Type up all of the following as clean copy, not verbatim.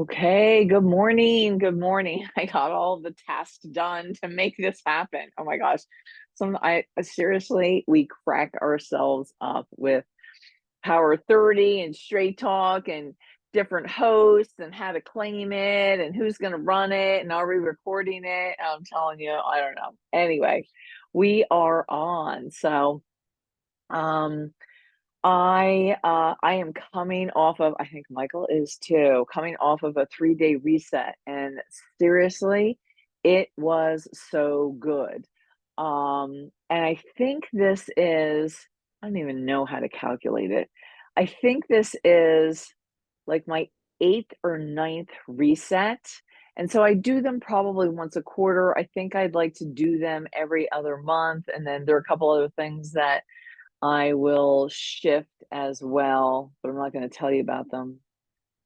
Okay, good morning. Good morning. I got all the tasks done to make this happen. Oh my gosh. I seriously, we crack ourselves up with Power 30 and Straight Talk and different hosts and how to claim it and who's going to run it and are we recording it? I'm telling you, I don't know. Anyway, we are on. Um I am coming off of, I think Michael is too, coming off of a 3-day reset, and seriously, it was so good. And I think this is, I don't even know how to calculate it. I think this is like my 8th or ninth reset, and so I do them probably once a quarter. I think I'd like to do them every other month, and then there are a couple other things that I will shift as well, but I'm not gonna tell you about them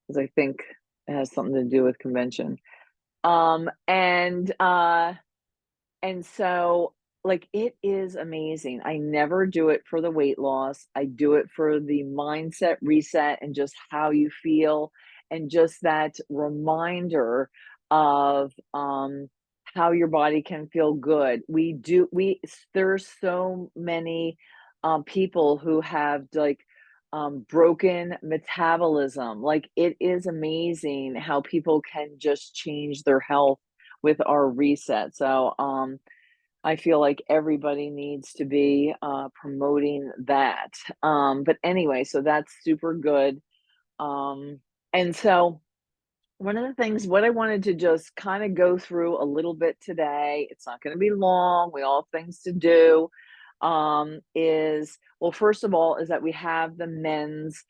because I think it has something to do with convention. Um, and, uh, and so, like, it is amazing. I never do it for the weight loss. I do it for the mindset reset and just how you feel and just that reminder of, how your body can feel good. There's so many, people who have, like, broken metabolism. Like, it is amazing how people can just change their health with our reset. I feel like everybody needs to be promoting that. But anyway, so that's super good. Um, and so one of the things, what I wanted to just kind of go through a little bit today, it's not going to be long. We all have things to do. Is well, first of all, is that we have the men's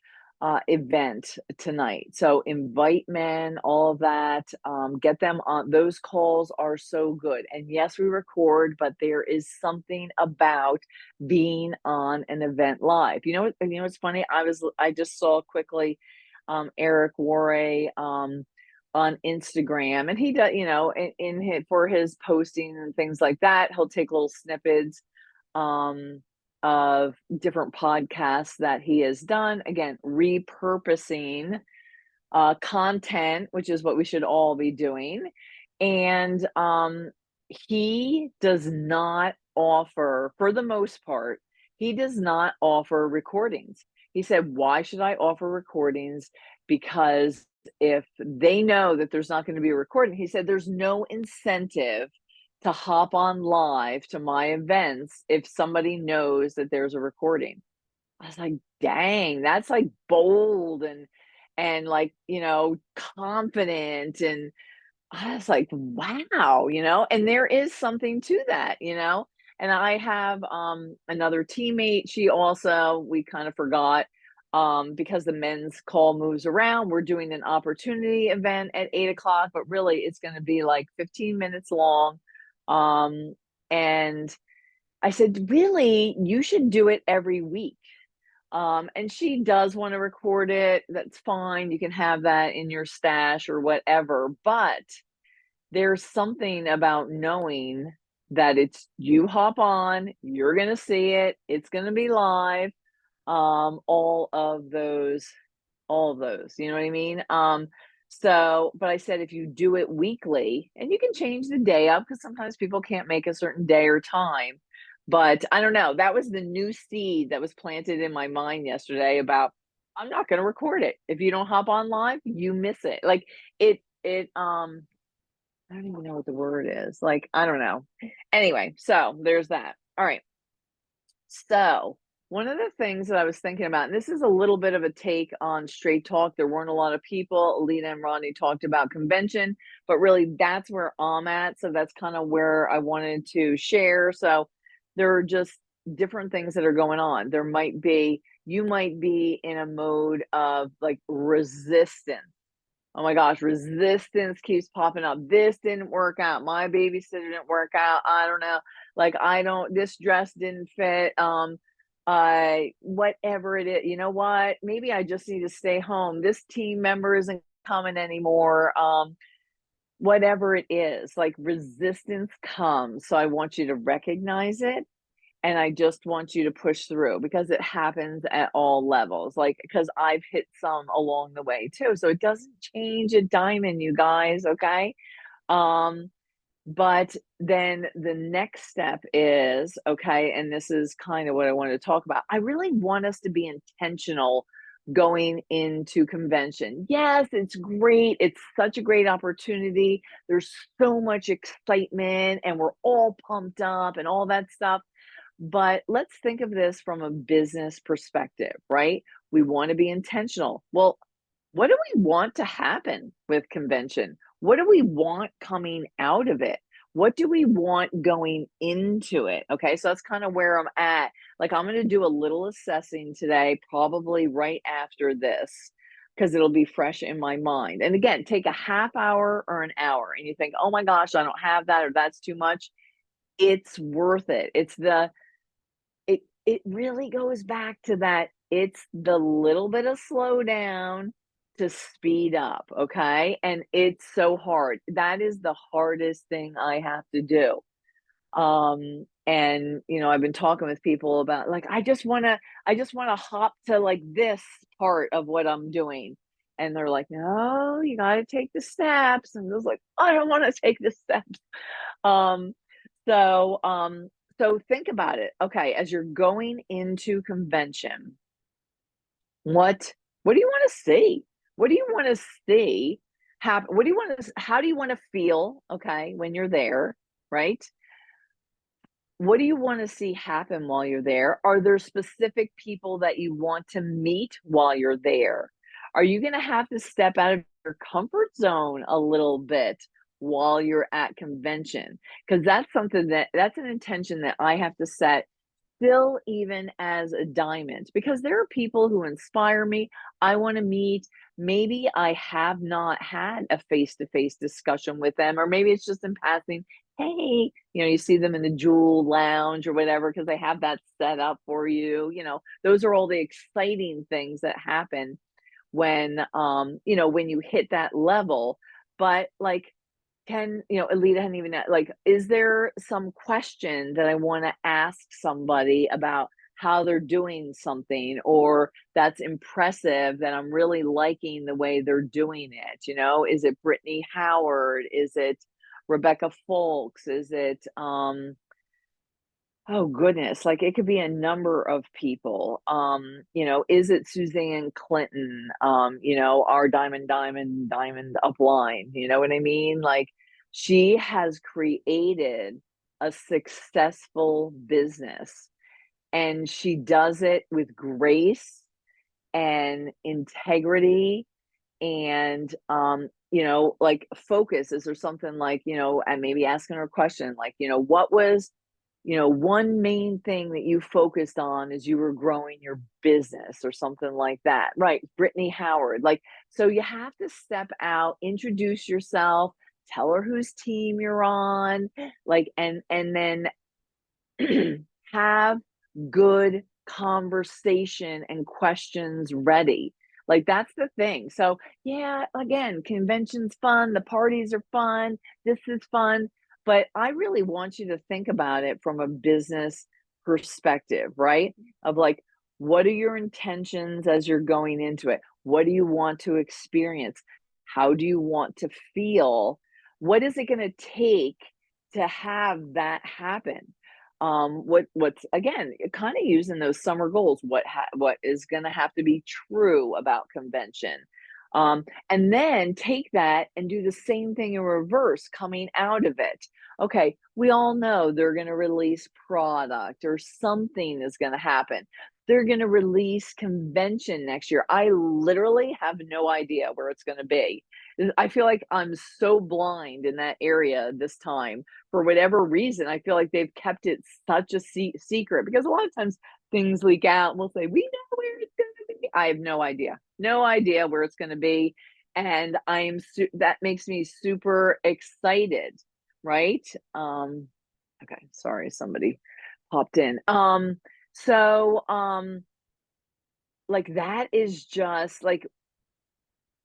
event tonight. So invite men, all of that. Get them on. Those calls are so good. And yes, we record, but there is something about being on an event live. You know what's funny? I just saw quickly Eric Worre on Instagram, and he does, in his, for his posting and things like that, he'll take little snippets um, of different podcasts that he has done. Again, repurposing content, which is what we should all be doing. And he does not offer, for the most part, he does not offer recordings. He said, "Why should I offer recordings? Because if they know that there's not going to be a recording," he said, "there's no incentive to hop on live to my events if somebody knows that there's a recording." I was like, "Dang, that's like bold and like, confident." And I was like, "Wow," and there is something to that. And I have another teammate, we kind of forgot because the men's call moves around. We're doing an opportunity event at 8 o'clock, but really it's going to be like 15 minutes long. Um, and I said, "Really, you should do it every week." And she does want to record it. That's fine. You can have that in your stash or whatever. But there's something about knowing that it's you hop on, you're going to see it, it's going to be live. All of those, you know what I mean? But I said if you do it weekly, and you can change the day up because sometimes people can't make a certain day or time. But I don't know. That was the new seed that was planted in my mind yesterday about I'm not going to record it. If you don't hop on live, you miss it. Like I don't even know what the word is. Like, I don't know. Anyway, so there's that. All right. So, one of the things that I was thinking about, and this is a little bit of a take on Straight Talk. There weren't a lot of people. Alina and Ronnie talked about convention, but really that's where I'm at. So that's kind of where I wanted to share. So there are just different things that are going on. You might be in a mode of like resistance. Oh my gosh, resistance keeps popping up. This didn't work out. My babysitter didn't work out. I don't know. Like this dress didn't fit. Whatever it is, you know what? Maybe I just need to stay home. This team member isn't coming anymore. Whatever it is, like resistance comes. So I want you to recognize it and I just want you to push through because it happens at all levels. Like, because I've hit some along the way too. So it doesn't change a diamond, you guys. Okay. Um, but then the next step is, okay, and this is kind of what I wanted to talk about. I really want us to be intentional going into convention. Yes, it's great. It's such a great opportunity. There's so much excitement and we're all pumped up and all that stuff. But let's think of this from a business perspective, right? We want to be intentional. Well, what do we want to happen with convention? What do we want coming out of it? What do we want going into it? Okay, so that's kind of where I'm at. Like, I'm going to do a little assessing today, probably right after this, because it'll be fresh in my mind. And again, take a half hour or an hour, and you think, oh my gosh, I don't have that, or that's too much. It's worth it. It really goes back to that, it's the little bit of slowdown to speed up, okay? And it's so hard. That is the hardest thing I have to do. And, I've been talking with people about, like, I just wanna hop to, like, this part of what I'm doing. And they're like, "No, you gotta take the steps." And I was like, "I don't wanna take the steps." Um, so, um, so think about it. Okay, as you're going into convention, what what do you want to see? What do you want to see happen? What do you want to? How do you want to feel? Okay, when you're there, right? What do you want to see happen while you're there? Are there specific people that you want to meet while you're there? Are you going to have to step out of your comfort zone a little bit while you're at convention? Because that's an intention that I have to set still even as a diamond, because there are people who inspire me. I want to meet. Maybe I have not had a face-to-face discussion with them, or maybe it's just in passing. Hey, you see them in the Jewel Lounge or whatever because they have that set up for you. Those are all the exciting things that happen when you hit that level. But like, Alita hadn't even like, is there some question that I want to ask somebody about how they're doing something, or that's impressive that I'm really liking the way they're doing it? Is it Brittany Howard? Is it Rebecca Folks? Is it oh goodness, like it could be a number of people. Is it Suzanne Clinton? Our diamond upline. You know what I mean? Like, she has created a successful business, and she does it with grace and integrity and like focus. Is there something like, and maybe asking her a question like, what was one main thing that you focused on as you were growing your business, or something like that, right? Brittany Howard. Like, so you have to step out, introduce yourself, tell her whose team you're on, like, and then have good conversation and questions ready. Like, that's the thing. So, yeah, again, convention's fun, the parties are fun, this is fun, but I really want you to think about it from a business perspective, right? Of like, what are your intentions as you're going into it? What do you want to experience? How do you want to feel? What is it going to take to have that happen? What's again kind of using those summer goals, what is going to have to be true about convention, and then take that and do the same thing in reverse coming out of it. Okay, we all know they're going to release product, or something is going to happen. They're going to release convention next year. I literally have no idea where it's going to be. I feel like I'm so blind in that area this time. For whatever reason, I feel like they've kept it such a secret, because a lot of times things leak out and we'll say, we know where it's going to be. I have no idea where it's going to be. And that makes me super excited. Right. Okay. Sorry. Somebody popped in. So, like, that is just like,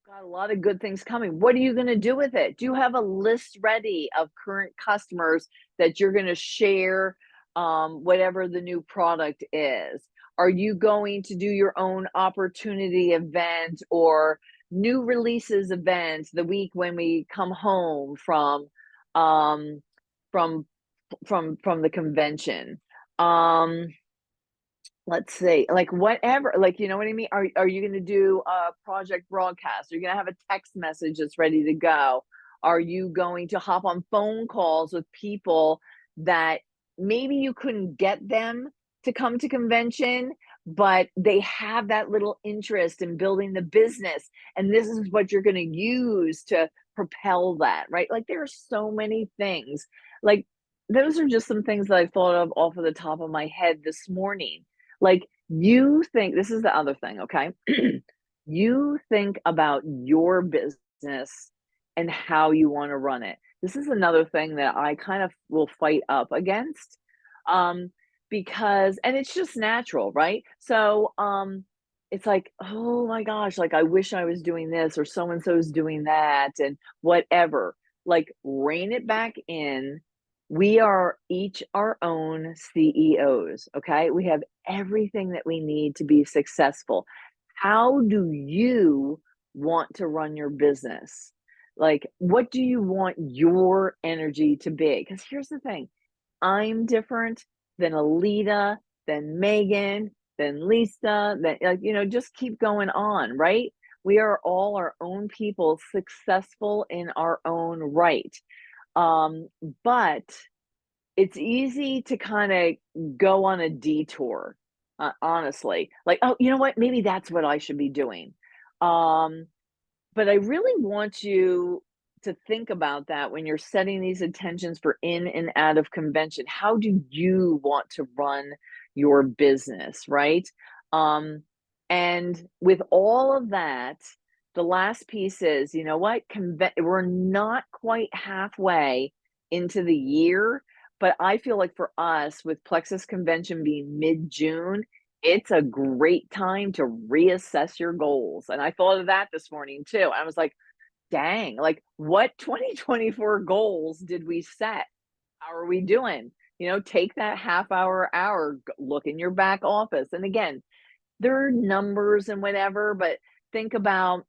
got a lot of good things coming. What are you gonna do with it? Do you have a list ready of current customers that you're gonna share, whatever the new product is? Are you going to do your own opportunity event or new releases event the week when we come home um, from from the convention? Um, let's see, like whatever, like, you know what I mean? Are you gonna do a project broadcast? Are you gonna have a text message that's ready to go? Are you going to hop on phone calls with people that maybe you couldn't get them to come to convention, but they have that little interest in building the business, and this is what you're gonna use to propel that, right? Like, there are so many things. Like, those are just some things that I thought of off of the top of my head this morning. Like, you think this is the other thing, okay? You think about your business and how you wanna run it. This is another thing that I kind of will fight up against, um, because and it's just natural, right? So, it's like, "Oh my gosh, like, I wish I was doing this or so and so's doing that," and whatever. Like, rein it back in. We are each our own CEOs, okay? We have everything that we need to be successful. How do you want to run your business? Like, what do you want your energy to be? Because here's the thing, I'm different than Alita, than Megan, than Lisa, than, like, just keep going on, right? We are all our own people, successful in our own right. Um, but it's easy to kinda go on a detour, honestly. Like, "Oh, you know what? Maybe that's what I should be doing." Um, but I really want you to think about that when you're setting these intentions for in and out of convention. How do you want to run your business, right? Um, and with all of that, the last piece is, you know what? We're not quite halfway into the year, but I feel like for us, with Plexus Convention being mid-June, it's a great time to reassess your goals, and I thought of that this morning too. I was like, "Dang, like, what 2024 goals did we set? How are we doing?" Take that half hour, look in your back office, and again, there are numbers and whatever, but think about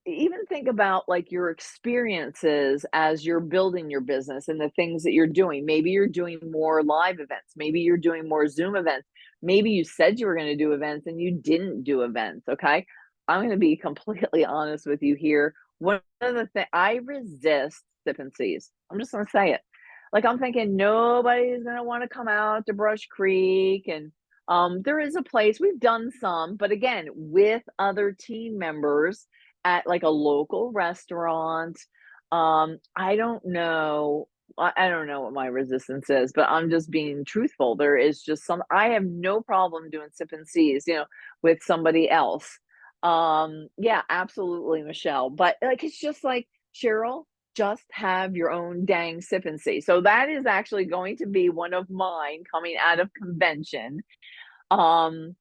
even think about like your experiences as you're building your business and the things that you're doing. Maybe you're doing more live events. Maybe you're doing more Zoom events. Maybe you said you were going to do events and you didn't do events. Okay. I'm going to be completely honest with you here. One of the things I resist sip and sees. I'm just going to say it. Like, I'm thinking nobody's going to want to come out to Brush Creek, and there is a place we've done some, but again, with other team members at like a local restaurant. I don't know. I don't know what my resistance is, but I'm just being truthful. There is just I have no problem doing sip and seas, with somebody else. Yeah, absolutely, Michelle. But like, it's just like, Cheryl, just have your own dang sip and see. So that is actually going to be one of mine coming out of convention. Um,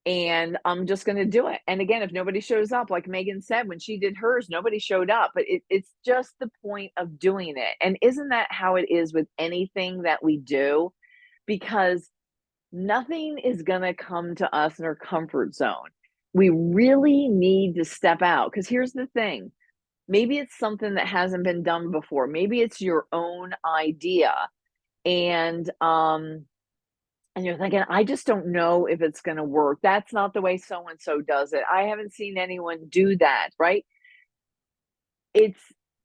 and I'm just gonna do it. And again, if nobody shows up, like Megan said, when she did hers, nobody showed up, but it's just the point of doing it. And isn't that how it is with anything that we do? Because nothing is gonna come to us in our comfort zone. We really need to step out. Because here's the thing, maybe it's something that hasn't been done before. Maybe it's your own idea. And you're thinking, "I just don't know if it's gonna work. That's not the way so and so does it. I haven't seen anyone do that," right? It's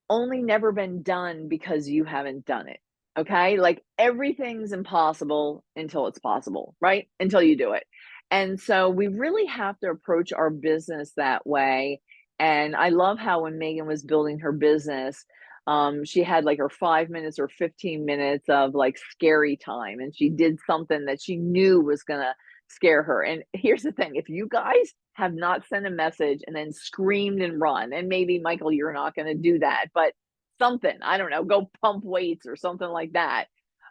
only never been done because you haven't done it, okay? Like, everything's impossible until it's possible, right? Until you do it. And so we really have to approach our business that way. And I love how when Megan was building her business, she had like her 5 minutes or 15 minutes of like scary time, and she did something that she knew was gonna scare her. And here's the thing, if you guys have not sent a message and then screamed and run, and maybe Michael, you're not going to do that, but something, I don't know, go pump weights or something like that.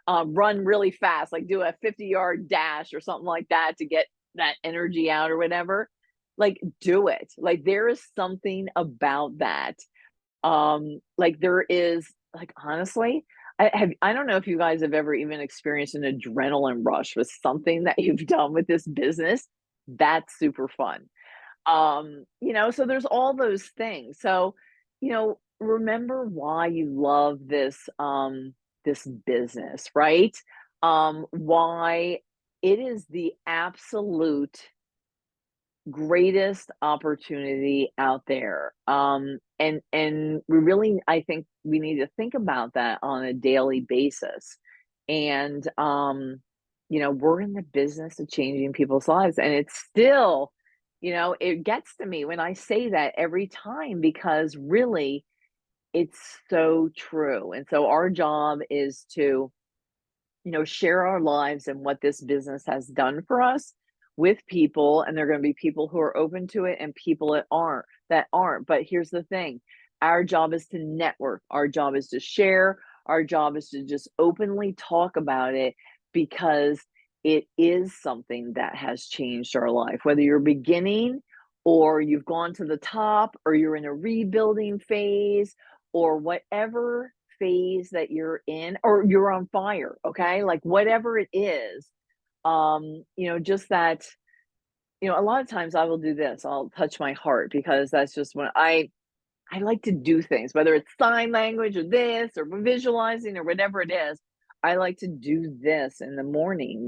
Run really fast, like do a 50-yard dash or something like that to get that energy out or whatever. Like, do it. Like, there is something about that. Like, there is, like, honestly, I don't know if you guys have ever even experienced an adrenaline rush with something that you've done with this business. That's super fun. So there's all those things. So, remember why you love this business, right? Why it is the absolute greatest opportunity out there. And we really, I think we need to think about that on a daily basis. And we're in the business of changing people's lives, and it's still, it gets to me when I say that every time, because really it's so true. And so our job is to share our lives and what this business has done for us with people. And there are going to be people who are open to it and people that aren't. But here's the thing. Our job is to network. Our job is to share. Our job is to just openly talk about it, because it is something that has changed our life. Whether you're beginning, or you've gone to the top, or you're in a rebuilding phase, or whatever phase that you're in, or you're on fire, okay? Like whatever it is, just that, a lot of times I will do this. I'll touch my heart, because that's just when I like to do things, whether it's sign language or this or visualizing or whatever it is. I like to do this in the morning,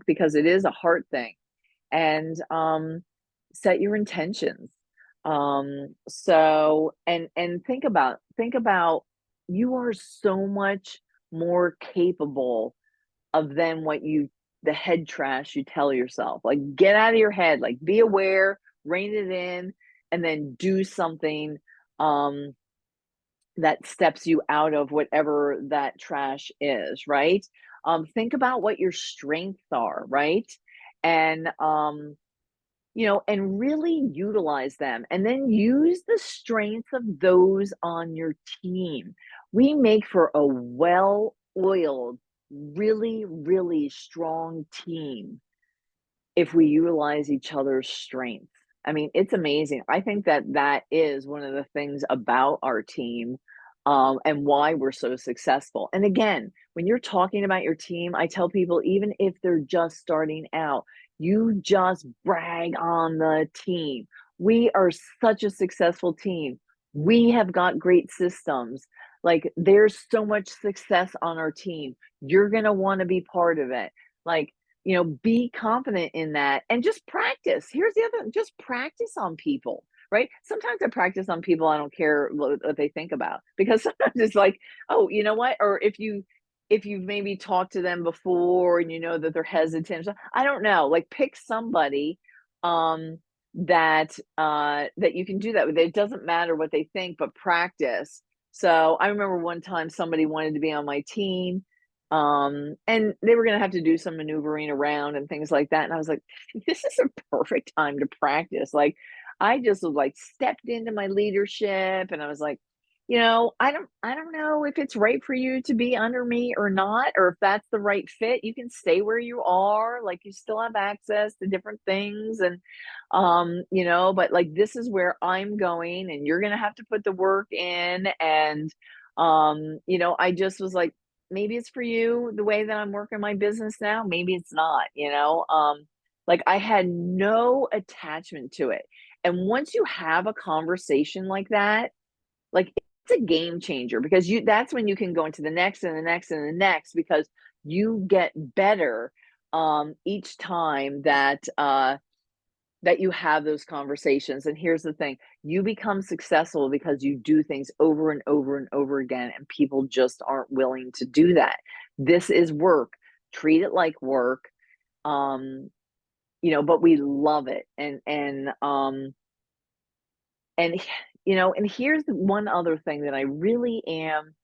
because it is a heart thing. And set your intentions. And think about you are so much more capable of than what you the head trash you tell yourself. Like, get out of your head, like, be aware, rein it in, and then do something um that steps you out of whatever that trash is, right? Think about what your strengths are, right? And really utilize them, and then use the strengths of those on your team. We make for a well-oiled, really, really strong team if we utilize each other's strengths. I mean, it's amazing. I think that that is one of the things about our team, and why we're so successful. And again, when you're talking about your team, I tell people, even if they're just starting out, you just brag on the team. We are such a successful team. We have got great systems. Like, there's so much success on our team. You're going to want to be part of it. Like, be confident in that, and just practice. Here's the other, just practice on people, right? Sometimes I practice on people, I don't care what they think about, because sometimes it's like, oh, you know what? Or if you've maybe talked to them before and you know that they're hesitant, so I don't know, like, pick somebody um that you can do that with. It doesn't matter what they think, but practice. So I remember one time somebody wanted to be on my team, and they were gonna have to do some maneuvering around and things like that, and I was like, "This is a perfect time to practice." Like, I just was, like, stepped into my leadership, and I was like, I don't know if it's right for you to be under me or not, or if that's the right fit. You can stay where you are, like, you still have access to different things, and, but, like, this is where I'm going, and you're gonna have to put the work in, and, I just was like, maybe it's for you the way that I'm working my business now, maybe it's not. Like, I had no attachment to it. And once you have a conversation like that, like, it's a game changer, because you that's when you can go into the next and the next and the next, because you get better each time that you have those conversations. And here's the thing, you become successful because you do things over and over and over again, and people just aren't willing to do that. This is work. Treat it like work. Um, but we love it. And and here's one other thing that I really am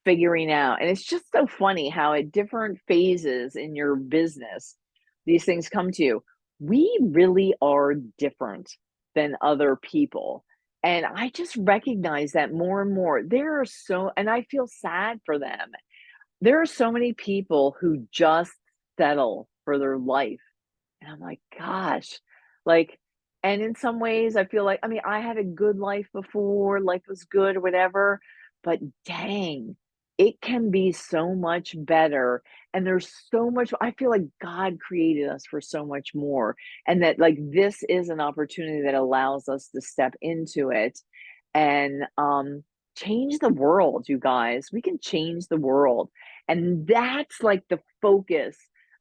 figuring out. And it's just so funny how at different phases in your business, these things come to you. We really are different than other people. And I just recognize that more and more. And I feel sad for them. There are so many people who just settle for their life. And I'm like, gosh, like, and in some ways, I feel like, I mean, I had a good life before, life was good or whatever, but dang, it can be so much better. And there's so much, I feel like God created us for so much more. And that, like, this is an opportunity that allows us to step into it and change the world, you guys. We can change the world. And that's like the focus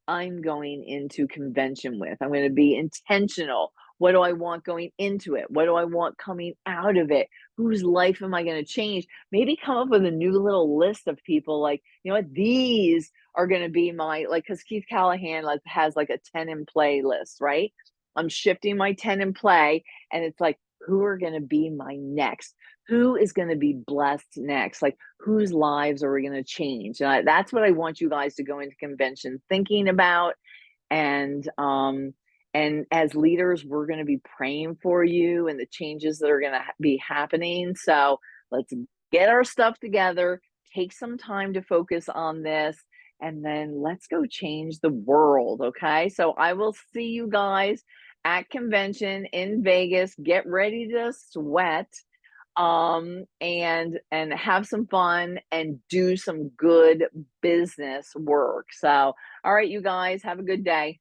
I'm going into convention with. I'm going to be intentional. What do I want going into it? What do I want coming out of it? Whose life am I going to change? Maybe come up with a new little list of people, like, you know what, these are going to be my, like, because Keith Callahan, like, has like a 10 in play list, right? I'm shifting my 10 in play, and it's like, who are going to be my next? Who is going to be blessed next? Like, whose lives are we going to change? And that's what I want you guys to go into convention thinking about. And as leaders, we're going to be praying for you and the changes that are going to be happening. So let's get our stuff together, take some time to focus on this, and then let's go change the world. Okay. So I will see you guys at convention in Vegas. Get ready to sweat, and have some fun and do some good business work. So, all right, you guys, have a good day.